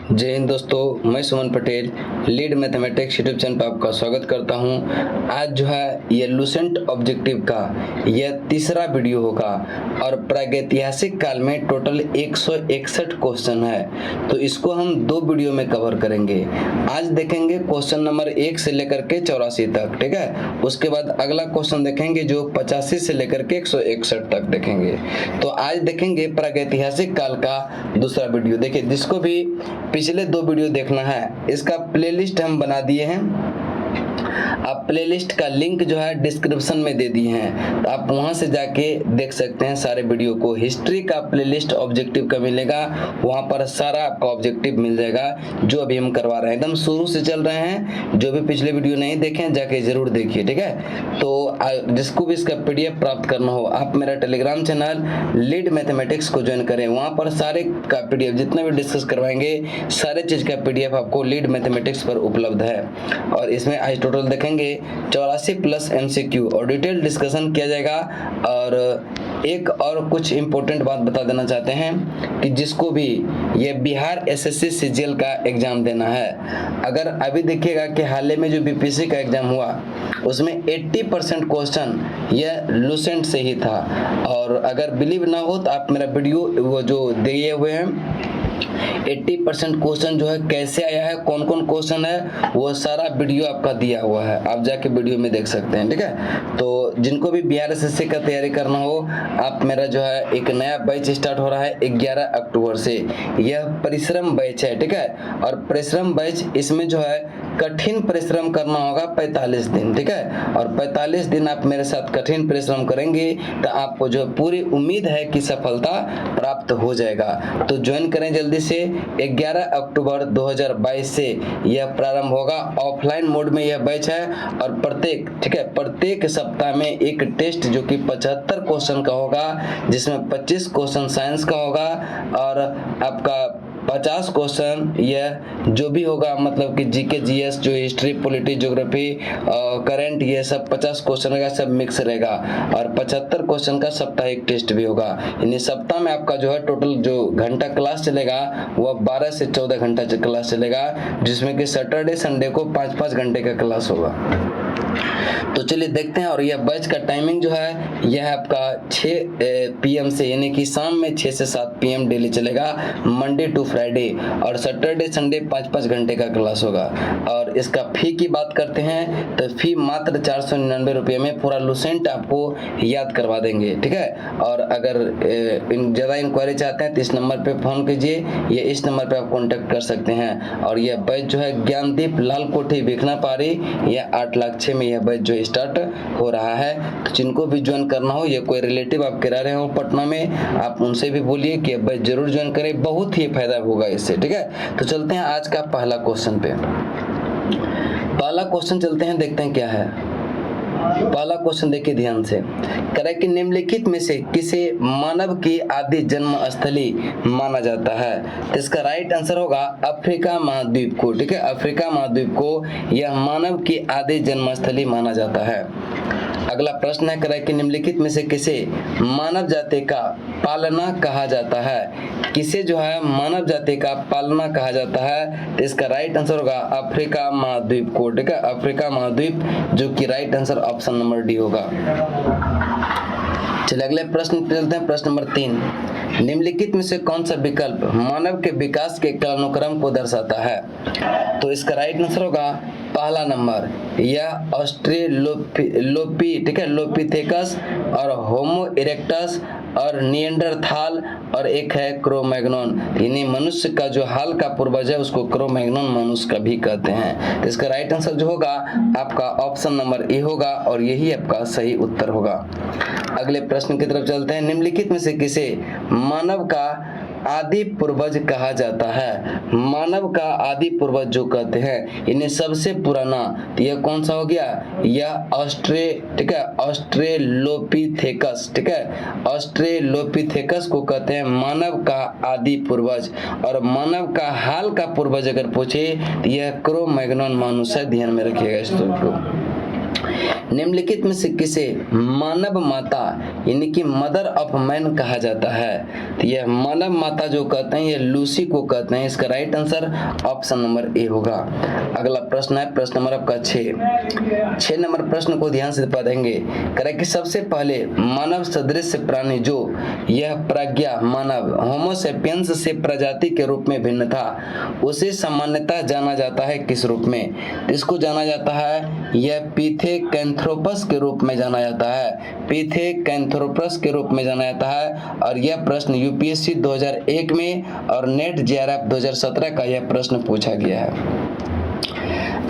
जय हिंद दोस्तों, मैं Suman Patel lead mathematics YouTube channel पर आपका स्वागत करता हूं। आज जो है ये लूसेंट ऑब्जेक्टिव का यह तीसरा वीडियो होगा और प्रागैतिहासिक काल में टोटल 161 क्वेश्चन है, तो इसको हम दो वीडियो में कवर करेंगे। आज देखेंगे क्वेश्चन नंबर 1 से लेकर के 84 तक, ठीक है। उसके बाद अगला क्वेश्चन देखेंगे जो 85 से लेकर के 161 तक देखेंगे। तो आज देखेंगे प्रागैतिहासिक काल का दूसरा वीडियो। देखिए, जिसको भी पिछले दो वीडियो देखना है, इसका प्लेलिस्ट हम बना दिए हैं। आप प्लेलिस्ट का लिंक जो है डिस्क्रिप्शन में दे दिए हैं, तो आप वहां से जाके देख सकते हैं सारे वीडियो को। हिस्ट्री का प्लेलिस्ट ऑब्जेक्टिव का मिलेगा, वहां पर सारा आपका ऑब्जेक्टिव मिल जाएगा जो अभी हम करवा रहे हैं। एकदम शुरू से चल रहे हैं, जो भी पिछले वीडियो नहीं देखे जाके जरूर देखिए, ठीक है। तो जिसको भी इसका पीडीएफ प्राप्त करना हो, आप मेरा टेलीग्राम चैनल लीड मैथमेटिक्स को ज्वाइन करें। वहां पर सारे का पीडीएफ जितना भी डिस्कस करवाएंगे, सारे चीज का पीडीएफ आपको लीड मैथमेटिक्स पर उपलब्ध है। और इसमें आज टोटल देखेंगे 84 प्लस एमसीक्यू और डिटेल डिस्कशन किया जाएगा। और एक और कुछ इंपॉर्टेंट बात बता देना चाहते हैं कि जिसको भी ये बिहार एसएससी सीजीएल का एग्जाम देना है, अगर अभी देखिएगा कि हाल ही में जो बीपीएससी का एग्जाम हुआ उसमें 80% क्वेश्चन ये लूसेंट से ही था। और अगर बिलीव ना हो तो आप मेरा वीडियो वो जो दिए हुए हैं 80% क्वेश्चन जो है कैसे आया है, कौन कौन क्वेश्चन है, वो सारा वीडियो आपका दिया हुआ है, आप जाके वीडियो में देख सकते हैं, ठीक है। तो जिनको भी बिहार एसएससी का तैयारी करना हो, आप मेरा जो है एक नया बैच स्टार्ट हो रहा है 11 अक्टूबर से। यह परिश्रम बैच है, ठीक है। और परिश्रम बैच, इसमें जो है कठिन परिश्रम करना होगा 45 दिन, ठीक है। और 45 दिन आप मेरे साथ कठिन परिश्रम करेंगे तो आपको जो पूरी उम्मीद है कि सफलता प्राप्त हो जाएगा। तो ज्वाइन करें जल्दी से। 11 अक्टूबर 2022 से यह प्रारंभ होगा। ऑफलाइन मोड में यह बैच है और प्रत्येक सप्ताह में एक टेस्ट जो कि 75 क्वेश्चन का होगा, जिसमें 25 क्वेश्चन साइंस का होगा और आपका 50 क्वेश्चन यह जो भी होगा, मतलब कि जीके जीएस, जो हिस्ट्री पॉलिटी ज्योग्राफी करंट, ये सब 50 क्वेश्चन का सब मिक्स रहेगा। और 75 क्वेश्चन का साप्ताहिक टेस्ट भी होगा। यानी सप्ताह में आपका जो है टोटल जो घंटा क्लास चलेगा वह 12 से 14 घंटा क्लास चलेगा, जिसमें कि सैटरडे संडे को 5-5 घंटे का क्लास होगा। तो चलिए देखते हैं। और यह बैच का टाइमिंग जो है यह आपका 6 PM से, यानी कि शाम में 6 से 7 PM डेली चलेगा, मंडे टू फ्राइडे। और सैटरडे संडे 5-5 घंटे का क्लास होगा। और इसका फी की बात करते हैं तो फी मात्र 499 रुपये में पूरा लूसेंट आपको याद करवा देंगे, ठीक है। और अगर ज़्यादा इंक्वायरी चाहते हैं तो इस नंबर पर फ़ोन कीजिए, या इस नंबर पर आप कॉन्टैक्ट कर सकते हैं। और यह बैच जो है ज्ञानदीप लाल कोठी भिखना पारी या 8,06,000 में यह बैच जो स्टार्ट हो रहा है। तो जिनको भी ज्वाइन करना हो, या कोई रिलेटिव आपके रह रहे हो पटना में, आप उनसे भी बोलिए कि बैच जरूर ज्वाइन करें, बहुत ही फायदा होगा इससे, ठीक है। तो चलते हैं आज का पहला क्वेश्चन पे। पहला क्वेश्चन चलते हैं, देखते हैं क्या है। पहला क्वेश्चन देखिए ध्यान से। करें कि निम्नलिखित में से किसे मानव की आदि जन्म स्थली माना जाता है। तो इसका राइट आंसर होगा अफ्रीका महाद्वीप को, ठीक है। अफ्रीका महाद्वीप को यह मानव की आदि जन्म स्थली माना जाता है। अगला प्रश्न है, करें कि निम्नलिखित में से किसे मानव जाति का पालना कहा जाता है। किसे जो है मानव जाति का पालना कहा जाता है। तो इसका राइट आंसर होगा अफ्रीका महाद्वीप को, ठीक है। अफ्रीका महाद्वीप, जो कि right answer option number D होगा। चलिए अगले प्रश्न पे चलते हैं। प्रश्न नंबर 3, निम्नलिखित में से कौन सा विकल्प मानव के विकास के कालानुक्रम को दर्शाता है। तो इसका राइट आंसर होगा पहला नंबर, यह ऑस्ट्रेलोपी, ठीक है, लोपिथेकस और होमो इरेक्टस और निएंडरथाल, और एक है क्रो-मैग्नन, यानी मनुष्य का जो हाल का पूर्वज है उसको क्रो-मैग्नन मनुष्य का भी कहते हैं। तो इसका राइट आंसर जो होगा आपका ऑप्शन नंबर ए होगा, और यही आपका सही उत्तर होगा। अगले प्रश्न की तरफ चलते हैं। निम्नलिखित में से किसे मानव का आदि पूर्वज कहा जाता है। मानव का आदि पूर्वज जो कहते हैं, इन्हें सबसे पुराना, तो यह कौन सा हो गया, यह ऑस्ट्रेलोपिथेकस, ठीक है। ऑस्ट्रेलोपिथेकस को कहते हैं मानव का आदि पूर्वज। और मानव का हाल का पूर्वज अगर पूछे तो यह क्रो-मैग्नन मनुष्य है। ध्यान में रखिएगा इस को। निम्नलिखित में से किसे मानव माता यानी कि मदर ऑफ मैन कहा जाता है? तो यह मानव माता जो कहते हैं ये लूसी को कहते हैं। इसका राइट आंसर ऑप्शन नंबर ए होगा। अगला प्रश्न है प्रश्न नंबर आपका 6 नंबर प्रश्न को ध्यान से पढ़ेंगे। करें कि सबसे पहले मानव सदृश प्राणी जो यह प्रज्ञा मानव होमोसेपियंस से प्रजाति के रूप में भिन्न था उसे सामान्यतः जाना जाता है किस रूप में? इसको जाना जाता है यह पिथेकैंथ्रोपस के रूप में जाना जाता है, पिथेकैंथ्रोपस के रूप में जाना जाता है। और यह प्रश्न यूपीएससी 2001 में और नेट जेआरएफ 2017 का यह प्रश्न पूछा गया है।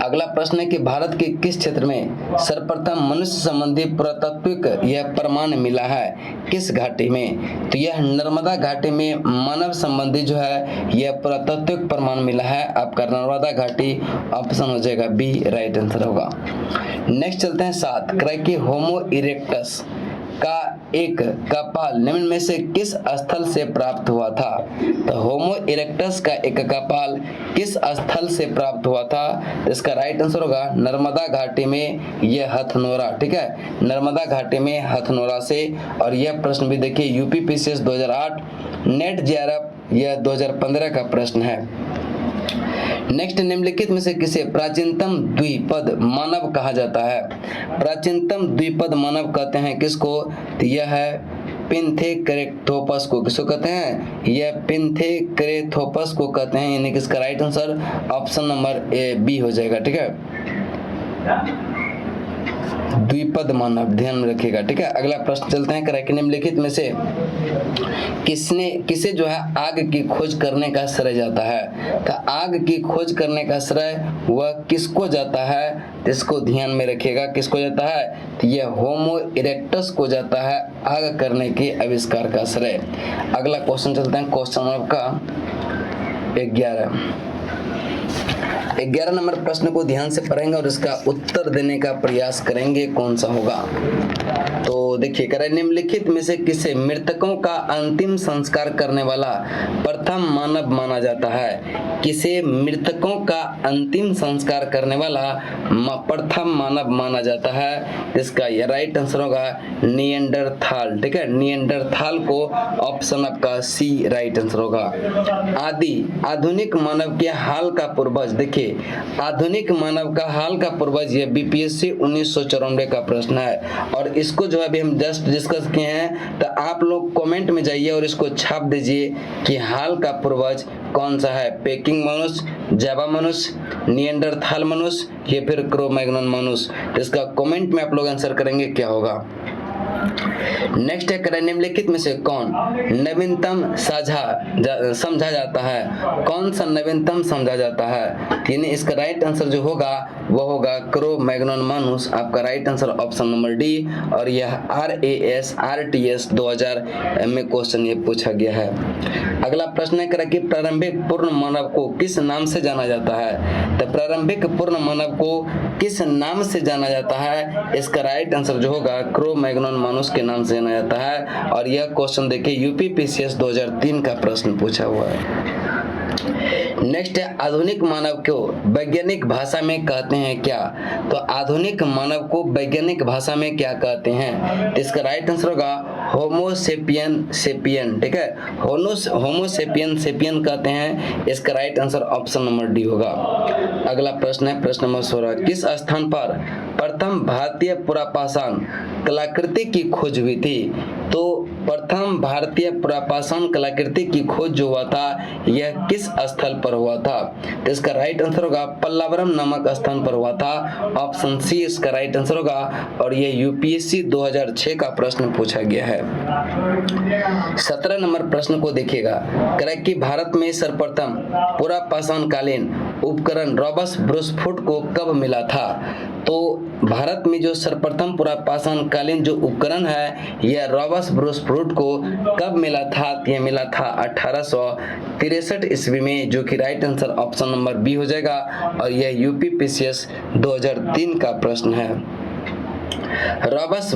अगला प्रश्न है कि भारत के किस क्षेत्र में सर्वप्रथम मनुष्य संबंधी पुरातात्विक यह प्रमाण मिला है? किस घाटी में? तो यह नर्मदा घाटी में मानव संबंधी जो है यह पुरातात्विक प्रमाण मिला है। आपका नर्मदा घाटी ऑप्शन हो जाएगा बी राइट आंसर होगा। नेक्स्ट चलते हैं 7 क्राइकी होमो इरेक्टस का एक कपाल निम्न में से किस स्थल से प्राप्त हुआ था? तो होमो इरेक्टस का एक कपाल किस स्थल से प्राप्त हुआ था? इसका राइट आंसर होगा नर्मदा घाटी में यह हथनोरा। ठीक है, नर्मदा घाटी में हथनोरा से। और यह प्रश्न भी देखिए यूपी पीसीएस 2008 नेट जेआरएफ यह 2015 का प्रश्न है। नेक्स्ट निम्नलिखित में से किसे प्राचीनतम द्विपद मानव कहा जाता है? प्राचीनतम द्विपद मानव कहते हैं किसको? तो यह है पिंथेकैरेथोपस को। किसको कहते हैं? यह पिंथेकैरेथोपस को कहते हैं, यानी कि इसका right answer option number A B हो जाएगा। ठीक है, द्विपद मानव ध्यान में रखिएगा। ठीक है, अगला प्रश्न चलते हैं कि निम्नलिखित में से किसे जो है आग की खोज करने का श्रेय जाता है? तो आग की खोज करने का श्रेय वह किसको जाता है? इसको ध्यान में रखिएगा, किसको जाता है? तो यह होमो इरेक्टस को जाता है आग करने के आविष्कार का श्रेय। अगला क्वेश्चन चलते हैं क्वेश्चन आपका 11 नंबर प्रश्न को ध्यान से पढ़ेंगे और इसका उत्तर देने का प्रयास करेंगे कौन सा होगा। तो देखिए करें निम्नलिखित में से किसे मृतकों का अंतिम संस्कार करने वाला प्रथम मानव माना जाता है? किसे मृतकों का अंतिम संस्कार करने वाला प्रथम मानव माना जाता है? इसका यह राइट आंसर होगा निएंडरथाल। ठीक है, निएंडरथाल को ऑप्शन आपका सी राइट आंसर होगा। आधुनिक मानव के हाल का पूर्वज, देखिए आधुनिक मानव का हाल का पूर्वज यह बीपीएससी 1994 का प्रश्न है। और इसको जो अभी हम जस्ट डिस्कस किए हैं, तो आप लोग कमेंट में जाइए और इसको छाप दीजिए कि हाल का पूर्वज कौन सा है? पेकिंग मनुष्य, जावा मनुष्य, निएंडरथाल मनुष्य या फिर क्रो-मैग्नन मनुष्य? इसका कमेंट में आप लोग आंसर करेंगे क्या होगा। नेक्स्ट है निम्नलिखित में से कौन नवीनतम समझा जाता है? कौन सा नवीनतम समझा जाता है? यानी इसका राइट आंसर जो होगा वो होगा क्रो-मैग्नन मानुस। आपका right answer option number D. और यह RAS RTS 2000 में क्वेश्चन ये पूछा गया है। अगला प्रश्न है कि प्रारंभिक पूर्ण मानव को किस नाम से जाना जाता है? तो प्रारंभिक पूर्ण मानव को किस नाम से जाना जाता है? इसका राइट आंसर जो होगा क्रो-मैग्नन मानुस के नाम से जाना जाता है। और यह क्वेश्चन देखिए यूपी पीसीएस 2003 का प्रश्न पूछा हुआ है। नेक्स्ट है आधुनिक मानव को वैज्ञानिक भाषा में कहते हैं क्या? तो आधुनिक मानव को वैज्ञानिक भाषा में क्या कहते हैं? तो इसका राइट आंसर होगा होमोसेपियन सेपियन। ठीक है, होमोसेपियन सेपियन कहते हैं। इसका right answer option number D होगा। अगला प्रश्न है प्रश्न नंबर 16 किस स्थान पर प्रथम भारतीय पुरापाषाण कलाकृति की खोज हुई थी? तो प्रथम भारतीय पुरापाषाण कलाकृति की खोज जो हुआ था यह किस स्थल पर हुआ था? तो इसका राइट आंसर होगा पल्लावरम नामक स्थान पर हुआ था। ऑप्शन सी इसका राइट आंसर होगा। और यह यूपीएससी 2006 का प्रश्न पूछा गया है। 17 नंबर प्रश्न को देखिएगा कि भारत में सर्वप्रथम पुरापाषाण कालीन उपकरण रॉबर्ट ब्रूसफुट को कब मिला था? तो भारत में जो सर्वप्रथम पुरापाषाण कालीन जो उपकरण है यह रॉबर्ट ब्रूसफुट को कब मिला था? यह मिला था 1863 ईस्वी में, जो कि right answer option number B हो जाएगा। और यह यूपी पीसीएस 2003 का प्रश्न है। रॉबर्ट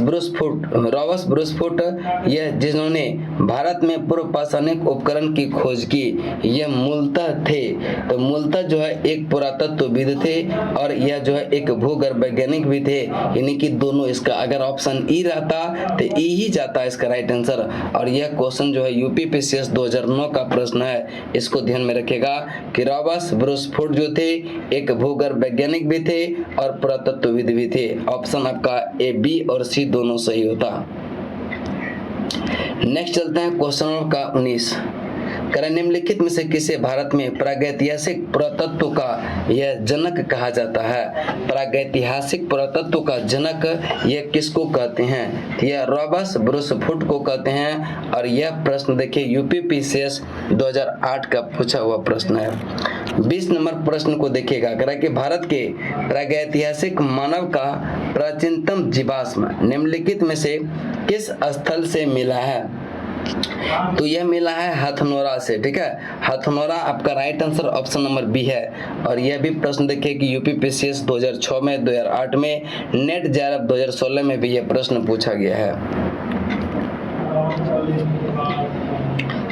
ब्रूसफुट यह जिन्होंने भारत में पूर्व पाषाणिक उपकरण की खोज की, यह मूलतः जो है एक पुरातत्वविद थे और यह जो है एक भूगर्भ वैज्ञानिक भी थे। यानी कि दोनों, इसका अगर ऑप्शन ई रहता तो ई ही जाता है इसका राइट आंसर। और यह क्वेश्चन जो है यूपीपीसीएस 2009 का प्रश्न है, इसको ध्यान में रखिएगा कि रॉबर्ट ब्रूसफुट जो थे एक भूगर्भ वैज्ञानिक भी थे और पुरातत्वविद भी थे। ऑप्शन आपका ए, बी और सी दोनों सही होता। नेक्स्ट चलते हैं क्वेश्चन नंबर का 19। करें निम्नलिखित में से किसे भारत में प्रागैतिहासिक पुरातत्व का यह जनक कहा जाता है? प्रागैतिहासिक पुरातत्व का जनक यह किसको कहते हैं? यह रॉबर्ट ब्रूसफुट को कहते हैं। और यह प्रश्न देखिए यूपीपीसीएस 2008 का पूछा हुआ प्रश्न है। 20 नंबर प्रश्न को देखिएगा, करें कि भारत के प्रागैतिहासिक मानव का प्राचीनतम जीवाश्म निम्नलिखित में से किस स्थल से मिला है? तो यह मिला है हथनोरा से। ठीक है, हथनोरा आपका right answer option number B है। और यह भी प्रश्न देखिए कि यूपीपीसीएस 2006 में, 2008 में, नेट जेआरएफ 2016 में भी यह प्रश्न पूछा गया है।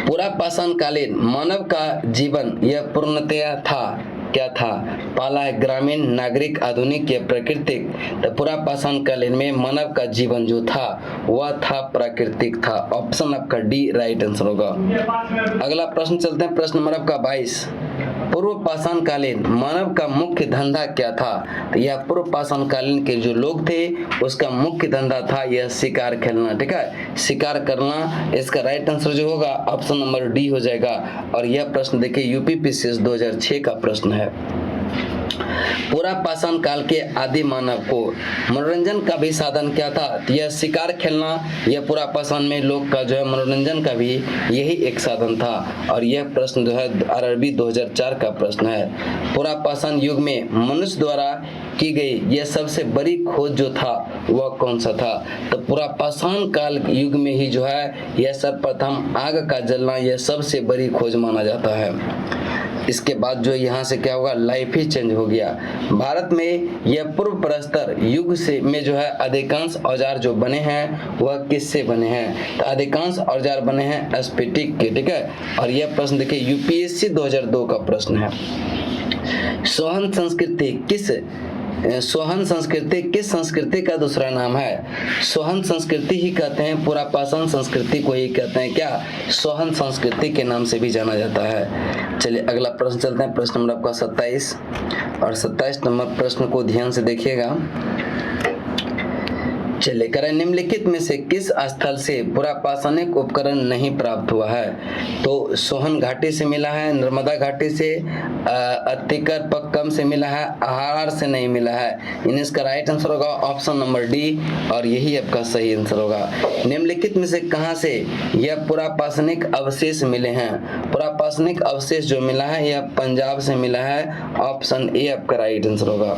पूरा पाषाण कालीन मानव का जीवन यह पूर्णतया था, क्या था? पहला है ग्रामीण, नागरिक, आधुनिक या प्राकृतिक। तो पूरा पाषाण कालीन में मानव का जीवन जो था वह था प्राकृतिक था। ऑप्शन आपका डी राइट आंसर होगा। अगला प्रश्न चलते हैं, प्रश्न नंबर आपका 22। पूर्व पाषाण कालीन मानव का मुख्य धंधा क्या था? तो यह पूर्व पाषाण कालीन के जो लोग थे उसका मुख्य धंधा था यह शिकार खेलना। ठीक है, शिकार करना। इसका राइट आंसर जो होगा ऑप्शन नंबर डी हो जाएगा। और यह प्रश्न देखिए यूपीपीसीएस 2006 का प्रश्न है। पूरा पाषाण काल के आदि मानव को मनोरंजन का भी साधन क्या था? तो यह शिकार खेलना, यह पूरा पाषाण में लोग का जो है मनोरंजन का भी यही एक साधन था। और यह प्रश्न जो है आरआरबी 2004 का प्रश्न है। पूरा पाषाण युग में मनुष्य द्वारा की गई यह सबसे बड़ी खोज जो था वह कौन सा था? तो पूरा पाषाण काल युग में ही जो है यह सर्वप्रथम आग का जलना यह सबसे बड़ी खोज माना जाता है। इसके बाद जो यहाँ से क्या होगा, लाइफ ही चेंज हो गया। भारत में यह पूर्व प्रस्तर युग से में जो है अधिकांश औजार जो बने हैं वह किससे बने हैं? तो अधिकांश औजार बने हैं स्फटिक के। ठीक है, और यह प्रश्न देखिए यूपीएससी 2002 का प्रश्न है। सोहन संस्कृति किस संस्कृति का दूसरा नाम है? सोहन संस्कृति ही कहते हैं, पूरा पाषाण संस्कृति को ही कहते हैं क्या? सोहन संस्कृति के नाम से भी जाना जाता है। चलिए अगला प्रश्न चलते हैं, प्रश्न नंबर आपका 27। और 27 नंबर प्रश्न को ध्यान से देखिएगा। चलिए करें निम्नलिखित में से किस स्थल से पूरा पाषाणिक उपकरण नहीं प्राप्त हुआ है? तो सोहन घाटी से मिला है, नर्मदा घाटी से, अत्तिकर पक्कम से मिला है, आहार से नहीं मिला है। इन इसका राइट आंसर होगा ऑप्शन नंबर डी। और यही आपका सही आंसर होगा। निम्नलिखित में से कहां से यह पूरा पाषाणिक अवशेष मिले हैं? पूरा पाषाणिक अवशेष जो मिला है यह पंजाब से मिला है। ऑप्शन ए आपका राइट आंसर होगा।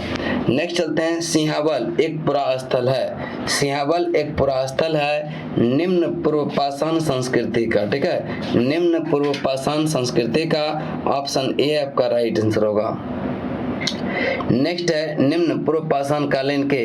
नेक्स्ट चलते हैं, सिंहावल एक पुरा स्थल है। सिंहावल एक पुरा स्थल है निम्न पूर्व पाषाण संस्कृति का। ठीक है, निम्न पूर्व पाषाण संस्कृति का। ऑप्शन ए आपका राइट आंसर होगा। नेक्स्ट है, निम्न पूर्व पाषाण कालीन के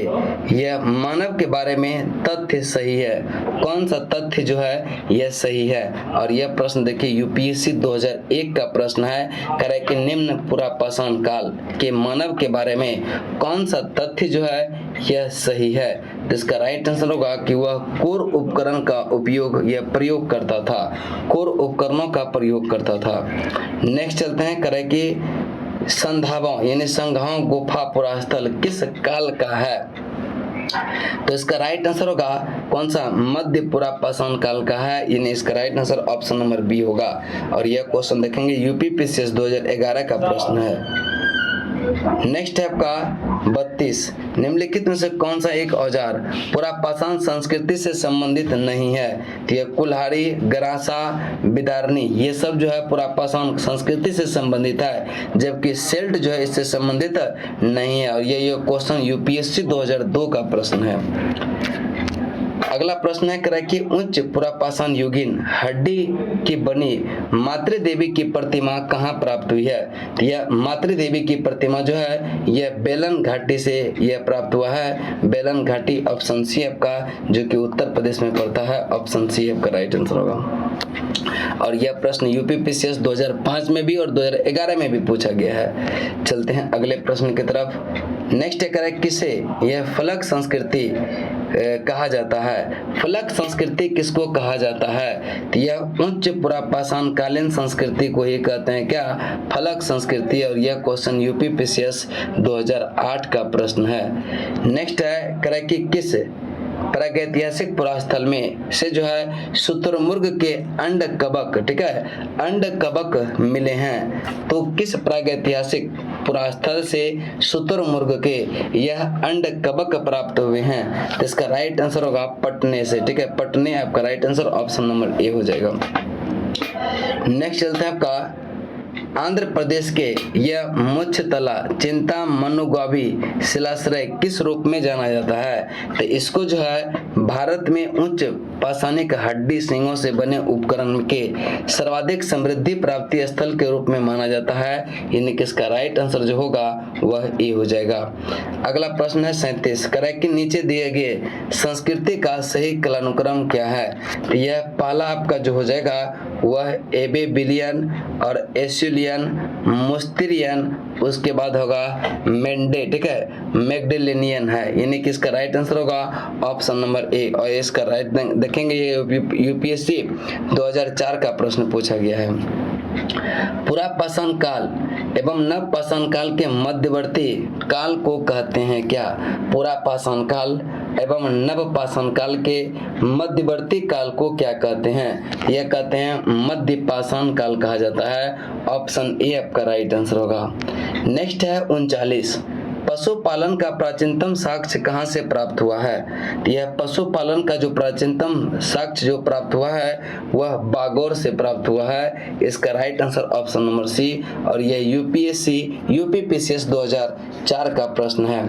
यह मानव के बारे में तथ्य सही है। कौन सा तथ्य जो है यह सही है? और यह प्रश्न देखिए यूपीएससी 2001 का प्रश्न है। करे कि निम्न पूर्व पाषाण काल के मानव के बारे में कौन सा तथ्य जो है यह सही है? तो इसका राइट आंसर होगा कि वह कोर उपकरण का उपयोग या प्रयोग करता था, कोर उपकरणों का प्रयोग करता था। नेक्स्ट चलते हैं, करे कि संधावों यानी संघाओं गुफा पुरास्थल किस काल का है? तो इसका राइट आंसर होगा कौन सा? मध्य पूरा पाषाण काल का है। यानी इसका right answer option number B होगा। और यह क्वेश्चन देखेंगे यूपीपीसीएस 2011 का प्रश्न है। नेक्स्ट है आपका 32। निम्नलिखित में से कौन सा एक औजार पूरा पाषाण संस्कृति से संबंधित नहीं है? तो यह कुल्हाड़ी, गरासा, बिदारनी ये सब जो है पूरा पाषाण संस्कृति से संबंधित है, जबकि सेल्ट जो है इससे संबंधित नहीं है। और ये क्वेश्चन यूपीएससी 2002 का प्रश्न है। अगला प्रश्न है कह रहा है कि उच्च पुरापाषाण युगीन हड्डी की बनी मातृ देवी की प्रतिमा कहाँ प्राप्त हुई है? तो यह मातृ देवी की प्रतिमा जो है यह बेलन घाटी से यह प्राप्त हुआ है। बेलन घाटी ऑप्शन सी आपका जो कि उत्तर प्रदेश में पड़ता है, ऑप्शन सी आपका राइट आंसर होगा। और यह प्रश्न यूपीपीसीएस 2005 में भी और 2011 में भी पूछा गया है। चलते हैं अगले प्रश्न की तरफ। नेक्स्ट है किसे यह फलक संस्कृति कहा जाता है? फलक संस्कृति किसको कहा जाता है? तो यह उच्च पुरापाषाण कालीन संस्कृति को ही कहते हैं क्या? फलक संस्कृति। और यह क्वेश्चन यूपीपीसीएस 2008 का प्रश्न है। नेक्स्ट है कह रहा है कि किस प्रागैतिहासिक पुरास्थल में से जो है शुतुरमुर्ग के अंड कवक, ठीक है, अंड कवक मिले हैं। तो किस प्रागैतिहासिक पुरास्थल से शुतुरमुर्ग के यह अंड कवक प्राप्त हुए हैं? तो इसका राइट आंसर होगा पटने से, ठीक है, पटने आपका राइट आंसर, ऑप्शन नंबर ए हो जाएगा। नेक्स्ट चलते हैं आपका आंध्र प्रदेश के यह मुच्छतला चिंतामनुगावी शिलाश्रय किस रूप में जाना जाता है? तो इसको जो है भारत में उच्च पाषाणिक हड्डी सिंगों से बने उपकरण के सर्वाधिक समृद्धि प्राप्ति स्थल के रूप में माना जाता है। यानी कि इसका राइट आंसर जो होगा वह ए हो जाएगा। अगला प्रश्न है 37, करे कि नीचे दिए गए संस्कृति का सही कालानुक्रम क्या है? तो यह पहला आपका जो हो जाएगा वह एबेबिलियन और एस्युलियन, मुस्तिरियन, उसके बाद होगा मेंडे, ठीक है, मैग्डेलेनियन है। यानी कि इसका राइट आंसर होगा ऑप्शन नंबर ए। और इसका राइट देखेंगे ये यूपीएससी 2004 का प्रश्न पूछा गया है। पुरापाषाण काल एवं नवपाषाण काल के मध्यवर्ती काल को कहते हैं क्या? पुरापाषाण काल एवं नवपाषाण काल के मध्यवर्ती काल को क्या कहते हैं? यह कहते हैं मध्यपाषाण काल कहा जाता है, ऑप्शन ए आपका राइट आंसर होगा। नेक्स्ट है 39, पशुपालन का प्राचीनतम साक्ष्य कहाँ से प्राप्त हुआ है? यह पशुपालन का जो प्राचीनतम साक्ष्य जो प्राप्त हुआ है वह बागौर से प्राप्त हुआ है। इसका right answer option number C. और यह यूपीपीसीएस 2004 का प्रश्न है।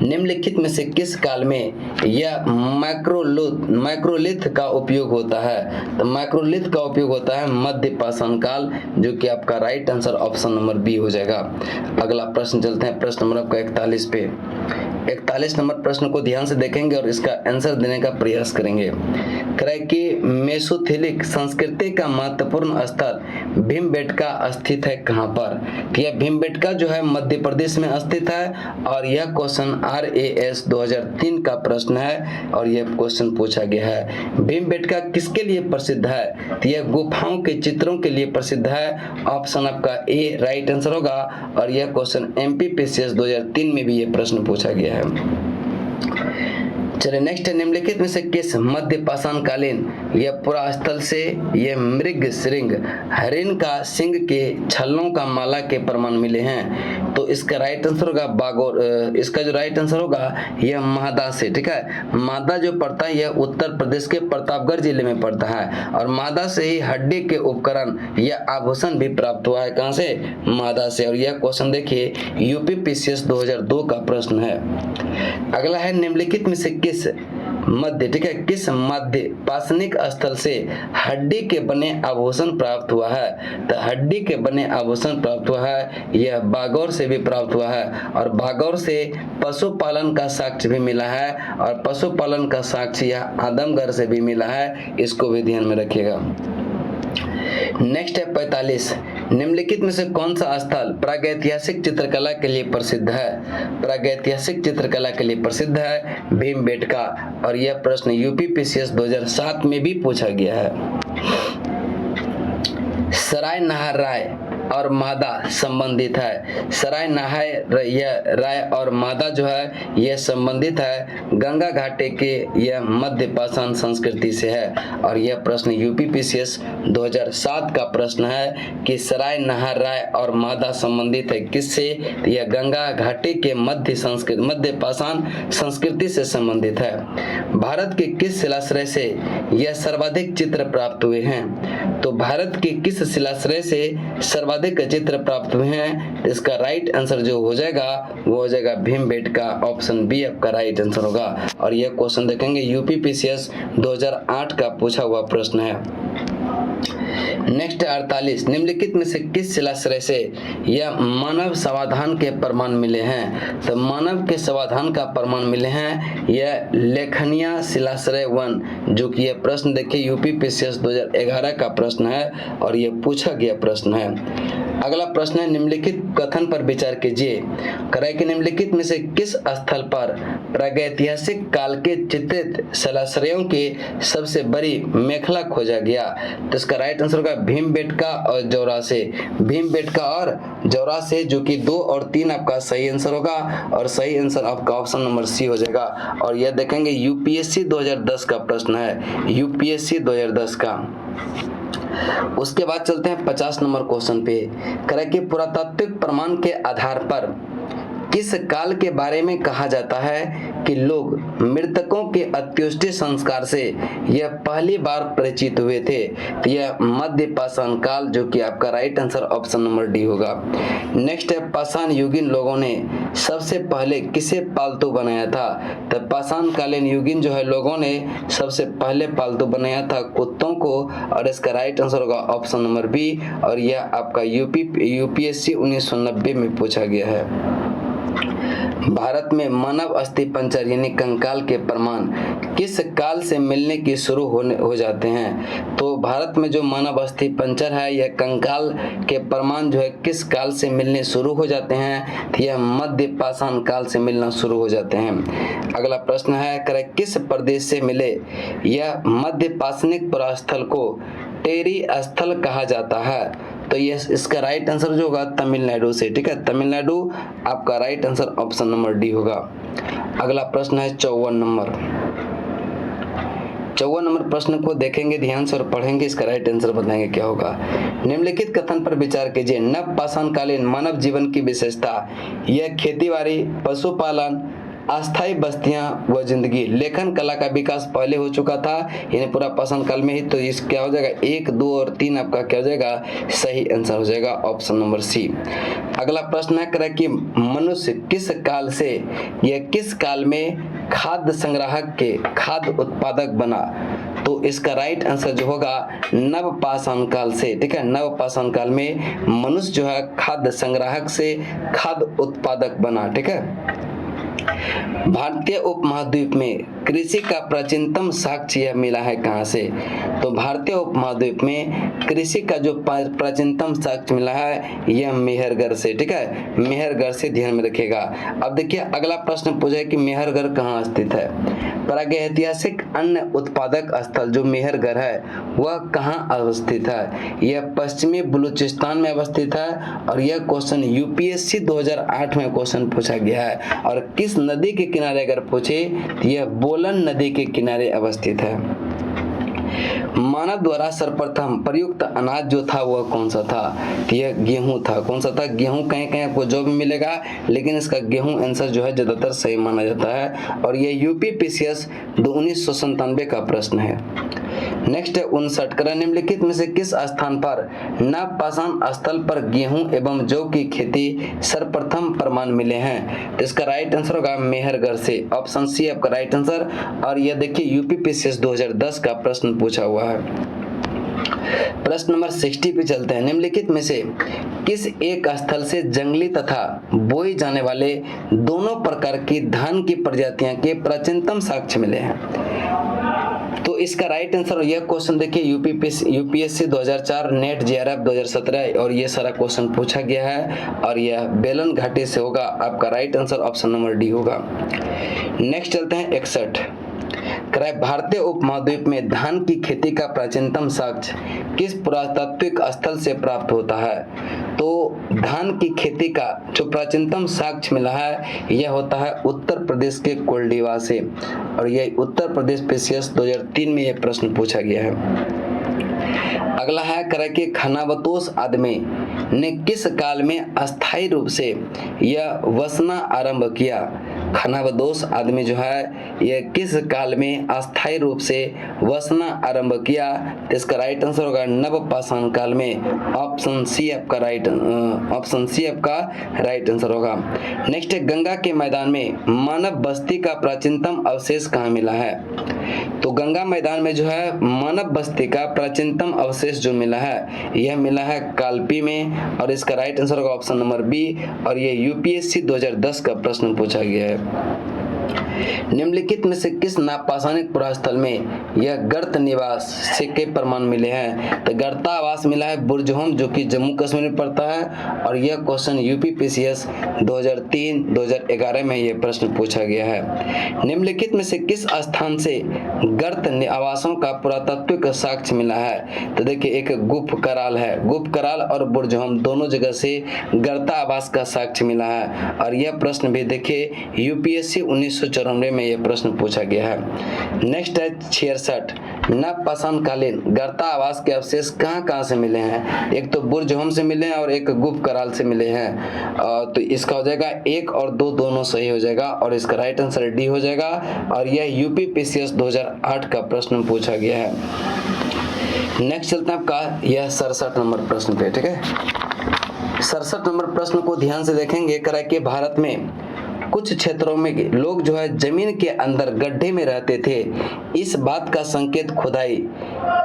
निम्नलिखित में से किस काल में यह माइक्रोलिथ का उपयोग होता है? तो माइक्रोलिथ का उपयोग होता है मध्यपाषाण काल, जो कि आपका right answer option number B हो जाएगा। अगला प्रश्न चलते हैं प्रश्न नंबर आपका 41 पे। 41 नंबर प्रश्न को ध्यान से देखेंगे और इसका आंसर देने का प्रयास करेंगे। कि मेसोथिलिक संस्कृति का महत्वपूर्ण स्थल भीमबेटका स्थित है कहाँ पर? यह भीमबेटका जो है मध्य प्रदेश में स्थित है। और यह क्वेश्चन RAS 2003 का प्रश्न है और यह क्वेश्चन पूछा गया है। भीमबेटका किसके लिए प्रसिद्ध है? तो यह गुफाओं के चित्रों के लिए प्रसिद्ध है, ऑप्शन आपका ए राइट आंसर होगा। और यह क्वेश्चन MPPCS 2003 में भी यह प्रश्न पूछा गया है। चलिए नेक्स्ट है, निम्नलिखित में से किस मध्यपाषाण कालीन यह पुरास्थल से यह मृग श्रृंग हरिण का सिंह के छल्लों का माला के प्रमाण मिले हैं? तो इसका राइट आंसर होगा बागौर। इसका जो राइट आंसर होगा यह मादा से, ठीक है। मादा जो पड़ता है यह उत्तर प्रदेश के प्रतापगढ़ जिले में पड़ता है। और मादा से ही हड्डी के उपकरण या आभूषण भी प्राप्त हुआ है। कहां से? मादा से। और यह क्वेश्चन देखिए यूपीपीसीएस 2002 का प्रश्न है। अगला है, निम्नलिखित में से किस मध्य, ठीक है, किस मध्य पाषाणिक स्थल से हड्डी के बने आभूषण प्राप्त हुआ है? तो हड्डी के बने आभूषण प्राप्त हुआ है, यह बागौर से भी प्राप्त हुआ है। और बागौर से पशुपालन का साक्ष्य भी मिला है। और पशुपालन का साक्ष्य यह आदमगढ़ से भी मिला है, इसको भी ध्यान में रखिएगा। नेक्स्ट है 45, निम्नलिखित में से कौन सा स्थल प्रागैतिहासिक चित्रकला के लिए प्रसिद्ध है? प्रागैतिहासिक चित्रकला के लिए प्रसिद्ध है भीमबेटका। और यह प्रश्न यूपीपीसीएस 2007 में भी पूछा गया है। सराय नहार राय और मादा संबंधित है। सराय नहार राय और मादा जो है यह संबंधित है गंगा घाटे के यह मध्य पाषाण संस्कृति से है। और यह प्रश्न यूपीपीसीएस 2007 का प्रश्न है कि सराय नहार राय और मादा संबंधित है किससे? यह गंगा घाटे के मध्य पाषाण संस्कृति से संबंधित है। भारत के किस शिलाश्रय से यह सर्वाधिक चित्र प्राप्त हुए हैं? तो भारत के किस शिलाश्रय से सर्वाधिक सर्वाधिक चित्र प्राप्त हुए हैं? इसका राइट आंसर जो हो जाएगा वो हो जाएगा भीमबेटका, ऑप्शन बी आपका राइट आंसर होगा। और यह क्वेश्चन देखेंगे यूपीपीसीएस 2008 का पूछा हुआ प्रश्न है। नेक्स्ट 48, निम्नलिखित में से किस शिलाश्रय से यह मानव समाधान के प्रमाण मिले हैं? तो मानव के समाधान का प्रमाण मिले हैं यह लेखनिया शिलाश्रय 1, जो कि यह प्रश्न देखिए यूपीपीसीएस 2011 का प्रश्न है और यह पूछा गया प्रश्न है। अगला प्रश्न है, निम्नलिखित कथन पर विचार कीजिए। कराए कि निम्नलिखित में से किस स्थल पर प्रागैतिहासिक काल के चित्रित शिलाश्रयों की सबसे बड़ी मेखला खोजा गया? तो इसका राइट आंसर होगा भीमबेटका और जौरा से। भीमबेटका और जौरा से, जो कि 2 और 3 आपका सही आंसर होगा और सही आंसर आपका ऑप्शन नंबर सी हो जाएगा। और यह देखेंगे यूपीएससी 2010 का प्रश्न है, यूपीएससी 2010 का। उसके बाद चलते हैं 50 नंबर क्वेश्चन पे। करें कि पुरातात्विक प्रमाण के आधार पर किस काल के बारे में कहा जाता है कि लोग मृतकों के अंत्येष्टि संस्कार से यह पहली बार परिचित हुए थे? तो यह मध्य पाषाण काल, जो कि आपका right answer option number D होगा। नेक्स्ट है, पाषाण युगीन लोगों ने सबसे पहले किसे पालतू बनाया था? तो पाषाण कालीन युगीन जो है लोगों ने सबसे पहले पालतू बनाया था कुत्तों को, और इसका राइट आंसर होगा ऑप्शन नंबर बी। और यह आपका यूपीएससी 1990 में पूछा गया है। भारत में मानव अस्थि पंजर यानी कंकाल के प्रमाण किस काल से मिलने की शुरू हो जाते हैं? तो भारत में जो मानव अस्थि पंजर है यह कंकाल के प्रमाण जो है किस काल से मिलने शुरू हो जाते हैं? तो यह मध्य पाषाण काल से मिलना शुरू हो जाते हैं। अगला प्रश्न है, करे किस प्रदेश से मिले यह मध्य पाषाणिक पुरास्थल को टेरी स्थल कहा जाता है? तो ये इसका राइट आंसर जो होगा तमिलनाडु से, ठीक है, तमिलनाडु आपका right answer option number D होगा। अगला प्रश्न है 54 नंबर। 54 नंबर प्रश्न को देखेंगे ध्यान से और पढ़ेंगे, इसका राइट आंसर बताएंगे क्या होगा। निम्नलिखित कथन पर विचार कीजिए। नव पाषाणकालीन मानव जीवन की विशेषता, यह खेतीबाड़ी, पशुपालन, अस्थायी बस्तियां व जिंदगी। लेखन कला का विकास पहले हो चुका था यानी पूरा पाषाण काल में ही। तो इस क्या हो जाएगा 1, 2 और 3 आपका क्या हो जाएगा सही आंसर हो जाएगा ऑप्शन नंबर सी। अगला प्रश्न है करे कि मनुष्य किस काल से या किस काल में खाद्य संग्राहक के खाद्य उत्पादक बना? तो इसका राइट आंसर जो होगा नव पाषाण काल से, ठीक है, नव पाषाण काल में मनुष्य जो है खाद्य संग्राहक से खाद्य उत्पादक बना, ठीक है। भारतीय उपमहाद्वीप में कृषि का प्राचीनतम साक्ष्य यह मिला है कहां से? तो भारतीय उपमहाद्वीप में कृषि का जो प्राचीनतम साक्ष्य मिला है यह मेहरगढ़ से, ठीक है, मेहरगढ़ से, ध्यान में रखिएगा। अब देखिए अगला प्रश्न पूछा है कि मेहरगढ़ कहाँ स्थित है? प्रागैतिहासिक अन्न उत्पादक स्थल जो मेहरगढ़ है वह कहाँ अवस्थित है? यह पश्चिमी बलूचिस्तान में अवस्थित है और यह क्वेश्चन यूपीएससी 2008 में क्वेश्चन पूछा गया है। और किस नदी के किनारे अगर पूछे तो यह बोलन नदी के किनारे अवस्थित है। मानव द्वारा सर्वप्रथम प्रयुक्त अनाज जो था वह कौन सा था? तो यह गेहूं था। कौन सा था? गेहूं। कहीं कहीं आपको जो भी मिलेगा लेकिन इसका गेहूं आंसर जो है ज्यादातर सही माना जाता है और यह यूपीपीसीएस 1997 का प्रश्न है। नेक्स्ट है 59, निम्नलिखित में से किस स्थान पर नव पाषाण स्थल पर गेहूं एवं जौ की खेती सर्वप्रथम प्रमाण मिले हैं? तो इसका राइट आंसर होगा मेहरगढ़ से, ऑप्शन सी आपका राइट आंसर। और यह देखिए यूपीपीसीएस 2010 का प्रश्न पूछा हुआ है। प्रश्न नंबर 60 पे चलते हैं। निम्नलिखित में से किस एक स्थल से जंगली तथा बोए जाने वाले दोनों प्रकार की धान की प्रजातियां के प्राचीनतम साक्ष्य मिले हैं? तो इसका राइट आंसर, यह क्वेश्चन देखिए यूपीएससी 2004, नेट जेआरएफ 2017 और ये सारा क्वेश्चन पूछा गया है और यह बेलन घाटी से होगा। आपका right answer option number D होगा। नेक्स्ट चलते हैं 61, भारतीय उपमहाद्वीप में धान की खेती का प्राचीनतम साक्ष्य किस पुरातात्विक स्थल से प्राप्त होता है? तो धान की खेती का जो प्राचीनतम साक्ष्य मिला है यह होता है उत्तर प्रदेश के कोल्डीवा से और यह उत्तर प्रदेश पीसीएस 2003 में यह प्रश्न पूछा गया है। अगला है करे कि खानाबदोश आदमी ने किस काल में अस्थायी रूप से यह वसना आरंभ किया? खानाबदोश आदमी जो है ये किस काल में अस्थायी रूप से वसना आरंभ किया? तो इसका राइट आंसर होगा नवपाषाण काल में। ऑप्शन सी आपका राइट आंसर होगा। नेक्स्ट है, गंगा के मैदान में मानव बस्ती का प्राचीनतम अवशेष कहाँ मिला है? तो गंगा मैदान में जो है मानव बस्ती का प्राचीनतम अवशेष जो मिला है यह मिला है कालपी में, और इसका राइट आंसर होगा ऑप्शन नंबर बी। और ये यूपीएससी 2010 का प्रश्न पूछा गया है। निम्नलिखित में से किस नापाषाणिक पुरास्थल में यह गर्त निवास से के प्रमाण मिले हैं? तो गर्तावास मिला है बुर्जहोम जो कि जम्मू कश्मीर में पड़ता है, और यह क्वेश्चन यूपीपीसीएस 2003-2011 में यह प्रश्न पूछा गया है। निम्नलिखित में से किस स्थान से गर्त आवासों का पुरातत्विक साक्ष्य मिला है? तो देखिए, एक गुप्त कराल है, गुप्त कराल और बुर्जहोम दोनों जगह से गर्ता आवास का साक्ष्य मिला है, और यह प्रश्न भी देखिए यूपीएससी 1994 में यह प्रश्न पूछा गया है। नेक्स्ट है 66, नवपाषाणकालीन गर्ता आवास के अवशेष कहाँ से मिले हैं? एक तो बुर्जहोम से मिले हैं और एक गुप्त कराल से मिले हैं। तो इसका हो जाएगा 1 और 2 दोनों सही हो जाएगा, और इसका राइट आंसर डी हो जाएगा, और यह यूपीपीसीएस 2008 का प्रश्न पूछा गया है। नेक्स्ट चलते हैं आपका यह 67 नंबर प्रश्न पे, ठीक है। 67 नंबर प्रश्न को ध्यान से देखेंगे। करा कि भारत में कुछ क्षेत्रों में लोग जो है जमीन के अंदर गड्ढे में रहते थे, इस बात का संकेत खुदाई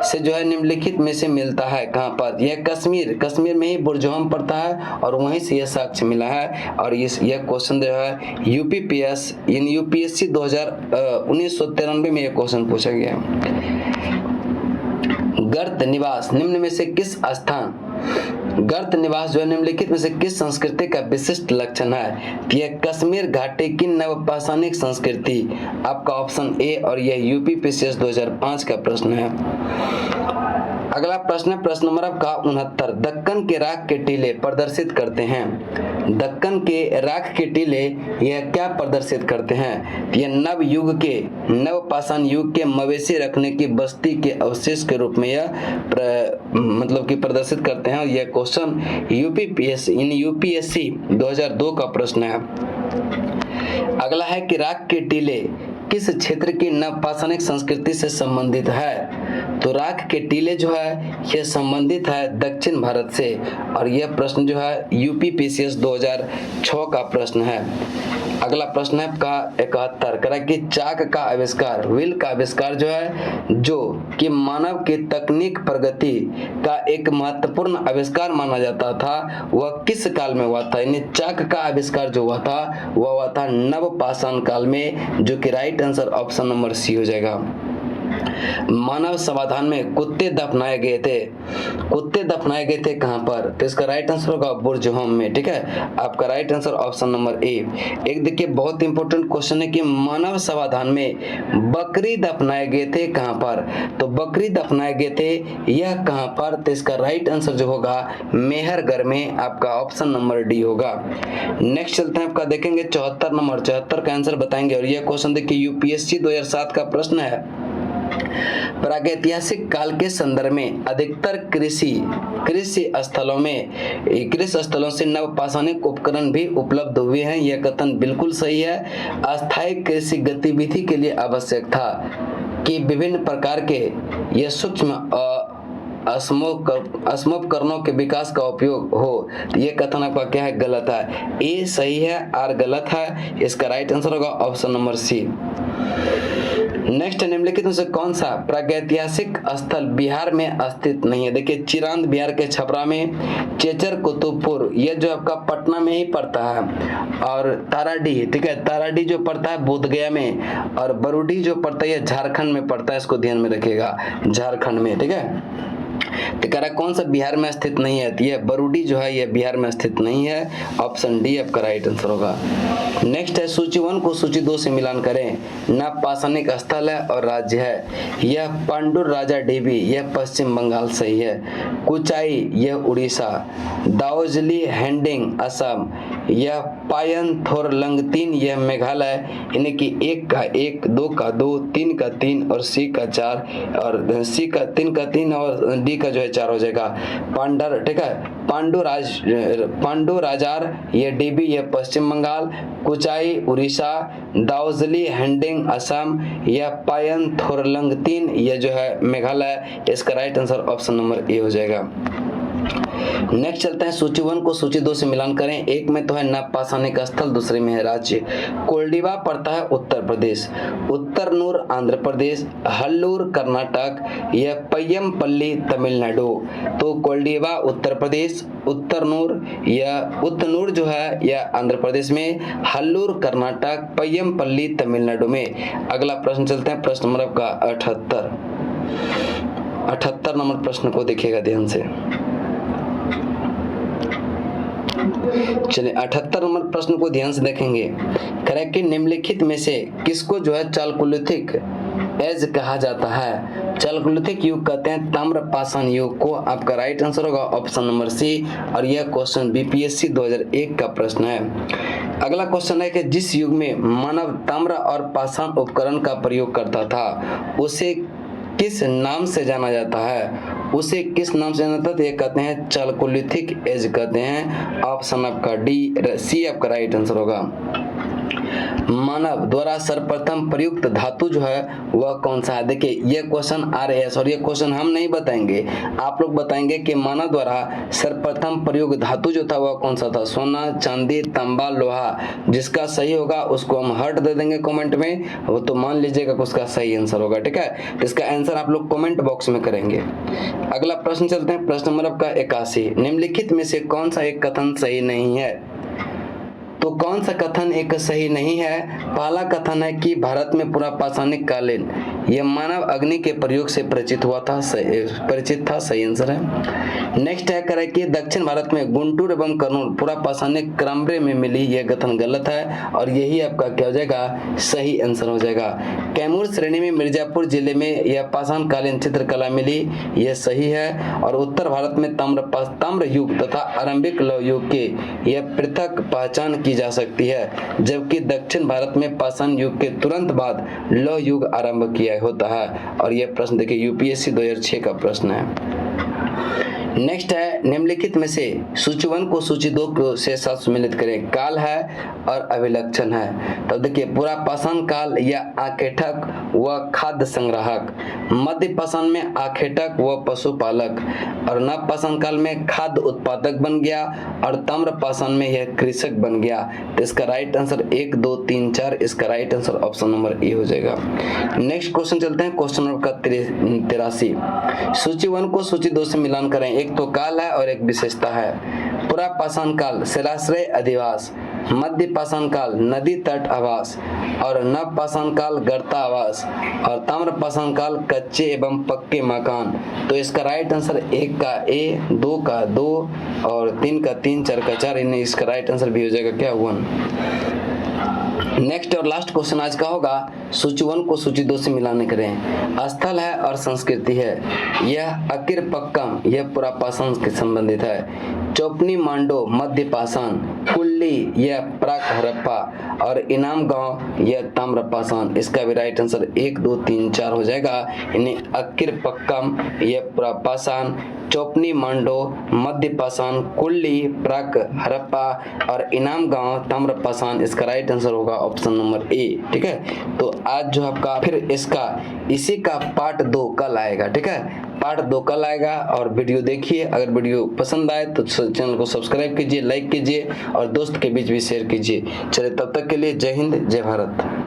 से जो है निम्नलिखित में से मिलता है कहाँ पर? यह कश्मीर में ही बुर्जहोम पड़ता है, और वहीं से यह साक्ष्य मिला है। और यह क्वेश्चन जो है यूपीएससी 1993 में यह क्वेश्चन पूछा गया। गर्त निवास निम्न में से किस स्थान गर्त निवास जो है निम्नलिखित में से किस संस्कृति का विशिष्ट लक्षण है? यह कश्मीर घाटी की नवपाषाणिक संस्कृति, आपका ऑप्शन ए, और यह यूपीपीसीएस 2005 का प्रश्न है। अगला प्रश्न है प्रश्न नंबर आपका 69, दक्कन के राख के टीले प्रदर्शित करते हैं। दक्कन के राख के टीले यह क्या प्रदर्शित करते हैं? यह नवपाषाण युग के मवेशी रखने की बस्ती के अवशेष के रूप में यह मतलब कि प्रदर्शित करते हैं, और यह क्वेश्चन यूपीएससी 2002 का प्रश्न है। अगला है कि राख के टीले किस क्षेत्र की नवपाषाणिक संस्कृति से संबंधित है? तो राख के टीले जो है यह संबंधित है दक्षिण भारत से, और यह प्रश्न जो है यूपीपीसीएस 2006 का प्रश्न है। अगला प्रश्न है आपका 71, करा कि चाक का आविष्कार, व्हील का आविष्कार जो है जो कि मानव की तकनीक प्रगति का एक महत्वपूर्ण आविष्कार माना जाता था, वह किस काल में हुआ था? यानी चाक का आविष्कार जो हुआ था वह हुआ था नवपाषाण काल में, जो कि right answer option number C हो जाएगा। मानव समाधान में कुत्ते दफनाए गए थे कहां पर? तो इसका राइट आंसर होगा बुर्जहोम में, ठीक है। आपका राइट आंसर ऑप्शन नंबर ए। एक देखिए बहुत इंपॉर्टेंट क्वेश्चन है कि मानव समाधान में बकरी दफनाए गए थे कहां पर? तो बकरी दफनाए गए थे यह कहां पर? तो इसका राइट आंसर जो होगा मेहरगढ़ में, आपका ऑप्शन नंबर डी होगा। नेक्स्ट चलते हैं, आपका देखेंगे 74 का आंसर बताएंगे, और यह क्वेश्चन देखिए यूपीएससी 2007 का प्रश्न है। प्रागैतिहासिक काल के संदर्भ में अधिकतर कृषि स्थलों से नवपाषाणिक उपकरण भी उपलब्ध हुए हैं, यह कथन बिल्कुल सही है। अस्थायी कृषि गतिविधि के लिए आवश्यक था कि विभिन्न प्रकार के यह सूक्ष्म असमोपकरणों के विकास का उपयोग हो, ये कथन आपका क्या है? गलत है। ए सही है, आर गलत है, इसका राइट आंसर होगा ऑप्शन नंबर सी। नेक्स्ट निम्नलिखित में से कौन सा प्रागैतिहासिक स्थल बिहार में स्थित नहीं है? देखिए चिरांद बिहार के छपरा में, चेचर कुतुबपुर ये जो आपका पटना में ही पड़ता है, और ताराडीह, ठीक है, ताराडीह जो पड़ता है बोधगया में, और बरूडीह जो पड़ता है झारखंड में पड़ता है, इसको ध्यान में रखिएगा, झारखंड में, ठीक है। तो कह रहा कौन सा बिहार में स्थित नहीं है? तो यह बरूडी जो है यह बिहार में स्थित नहीं है, ऑप्शन डी आपका राइट आंसर होगा। नेक्स्ट है सूची 1 को सूची 2 से मिलान करें। नवपाषाणिक स्थल है और राज्य है, यह पांडुर राजा डेबी, यह पश्चिम बंगाल सही है। कुचाई यह उड़ीसा, दाओजली हैंडिंग असम, यह पायनथोरलंगतीन यह मेघालय, यानी कि 1 का 1, 2 का 2, 3 का 3 और सी का 4 और सी का 3 का 3 और डी का जो है 4 हो जाएगा। पांडर, ठीक है, पांडुराजार यह डीबी यह पश्चिम बंगाल, कुचाई उड़ीसा, दाउजली हैंडिंग असम, यह पायनथोरलंगतीन यह जो है मेघालय। इसका राइट आंसर ऑप्शन नंबर ए हो जाएगा। नेक्स्ट चलते हैं सूची 1 को सूची 2 से मिलान करें। एक में तो है नवपाषाणिक स्थल, दूसरे में है राज्य। कोल्डिवा पड़ता है उत्तर प्रदेश, उत्तरनूर आंध्र प्रदेश, हल्लूर कर्नाटक, यह पय्यमपल्ली तमिलनाडु। तो कोल्डिवा उत्तर प्रदेश, उत्तरनूर यह उत्तनूर जो है यह आंध्र प्रदेश में, हल्लूर कर्नाटक, पय्यमपल्ली तमिलनाडु में। अगला प्रश्न चलते हैं प्रश्न नंबर आपका 78 नंबर प्रश्न को देखिएगा ध्यान से। चलिए 78 नंबर प्रश्न को ध्यान से देखेंगे। करेक्ट कि निम्नलिखित में से किसको जो है चालकोलिथिक एज कहा जाता है? चालकोलिथिक युग कहते हैं ताम्रपाषाण युग को। आपका राइट आंसर होगा ऑप्शन नंबर सी, और यह क्वेश्चन बीपीएससी 2001 का प्रश्न है। अगला क्वेश्चन है कि जिस युग में मानव ताम्र और पाषाण उपकरण का प्रयोग करता था उसे किस नाम से जाना जाता है? उसे किस नाम से जाना जाता है? तो ये कहते हैं चालकोलिथिक एज कहते हैं। ऑप्शन आपका डी सी आपका राइट आंसर होगा। मानव द्वारा सर्वप्रथम प्रयुक्त धातु जो है वह कौन सा है? देखिए ये क्वेश्चन आ रहे हैं, और ये क्वेश्चन हम नहीं बताएंगे, आप लोग बताएंगे कि मानव द्वारा सर्वप्रथम प्रयुक्त धातु जो था वह कौन सा था? सोना, चांदी, तांबा, लोहा। जिसका सही होगा उसको हम हार्ट दे देंगे कमेंट में, वो तो मान लीजिएगा कि उसका सही आंसर होगा। ठीक है, इसका आंसर आप लोग कमेंट बॉक्स में करेंगे। अगला प्रश्न चलते हैं प्रश्न नंबर आपका 81। निम्नलिखित में से कौन सा एक कथन सही नहीं है? तो कौन सा कथन एक सही नहीं है? पहला कथन है कि भारत में पूरा पाषाणिक कालीन यह मानव अग्नि के प्रयोग से परिचित था, सही आंसर है। नेक्स्ट है करें कि दक्षिण भारत में गुंटूर एवं कर्नूल पूरा पाषाणिक क्रमब्रे में मिली, यह कथन गलत है, और यही आपका क्या हो जाएगा? सही आंसर हो जाएगा। कैमूर श्रेणी में मिर्जापुर जिले में यह पाषाण कालीन चित्रकला मिली, यह सही है। और उत्तर भारत में ताम्र युग तथा आरंभिक लौह युग के यह पृथक पहचान की जा सकती है, जबकि दक्षिण भारत में पाषाण युग के तुरंत बाद लौह युग आरंभ किया होता है। और यह प्रश्न देखिए यूपीएससी 2006 का प्रश्न है। नेक्स्ट है निम्नलिखित में से सूची 1 को सूची 2 से साथ सम्मिलित करें। काल है और अभिलक्षण है। तो देखिए पूरा पाषाण काल या आखेटक व खाद्य संग्राहक, मध्य पाषाण में आखेटक व पशुपालक, और नव पाषाण काल में खाद्य उत्पादक बन गया, और ताम्र पाषाण में यह कृषक बन गया। तो इसका राइट आंसर 1, 2, 3, 4, इसका राइट आंसर ऑप्शन नंबर ए हो जाएगा। नेक्स्ट क्वेश्चन चलते हैं क्वेश्चन नंबर 83। सूची 1 को सूची 2 से मिलान करें। एक तो काल है और एक विशेषता है। पूरा पाषाण काल शिलाश्रय अधिवास, मध्य पाषाण काल नदी तट आवास, और नव पाषाण काल गर्ता आवास, और ताम्र पाषाण काल कच्चे एवं पक्के मकान। तो इसका राइट आंसर 1 का ए, 2 का 2 और 3 का 3, 4 का 4, इसका राइट आंसर भी हो जाएगा क्या? 1। नेक्स्ट और लास्ट क्वेश्चन आज का होगा सूची 1 को सूची 2 से मिलाने करें। स्थल है और संस्कृति है। यह अकिर पक्कम यह पूरा पाषाण से संबंधित है। चौपनी मांडो मध्य पाषाण, कुल्ली यह प्राक हड़प्पा, और इनाम गांव यह ताम्र पाषाण। इसका भी राइट आंसर 1, 2, 3, 4 हो जाएगा। यानी अकिर पक्कम यह पूरा पाषाण, चौपनी मांडो मध्य पाषाण, कुल्ली प्राक हड़प्पा, और इनाम गांव ताम्र पाषाण। इसका राइट आंसर होगा ऑप्शन नंबर ए। ठीक है, तो आज जो आपका फिर इसी का पार्ट 2 कल आएगा। ठीक है, पार्ट 2 कल आएगा, और वीडियो देखिए। अगर वीडियो पसंद आए तो चैनल को सब्सक्राइब कीजिए, लाइक कीजिए और दोस्त के बीच भी शेयर कीजिए। चलिए तब तक के लिए जय हिंद, जय भारत।